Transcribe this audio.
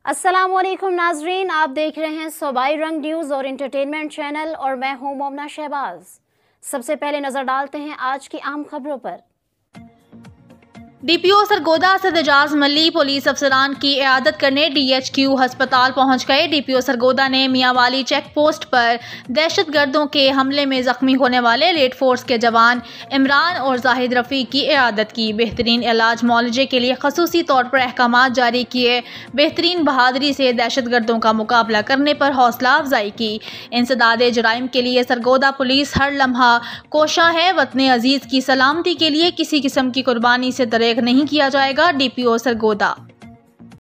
अस्सलामुअलैकुम नाजरीन, आप देख रहे हैं सूबाई रंग न्यूज़ और इंटरटेनमेंट चैनल और मैं हूं मोमना शहबाज। सबसे पहले नजर डालते हैं आज की आम खबरों पर। डीपीओ सरगोदा सद एजाज मली पुलिस अफसरान की इयादत करने डीएचक्यू अस्पताल पहुंच गए। डीपीओ सरगोदा ने मियांवाली चेक पोस्ट पर दहशतगर्दों के हमले में जख्मी होने वाले लेट फोर्स के जवान इमरान और जाहिद रफ़ी की इयादत की। बेहतरीन इलाज मुआलजे के लिए खसूसी तौर पर अहकाम जारी किए। बेहतरीन बहादुरी से दहशतगर्दों का मुकाबला करने पर हौसला अफजाई की। इंसदाद जराइम के लिए सरगोदा पुलिस हर लम्हा कोशा है। वतन अजीज़ की सलामती के लिए किसी किस्म की कुर्बानी से दरेग नहीं किया जाएगा। डीपीओ सरगोदा।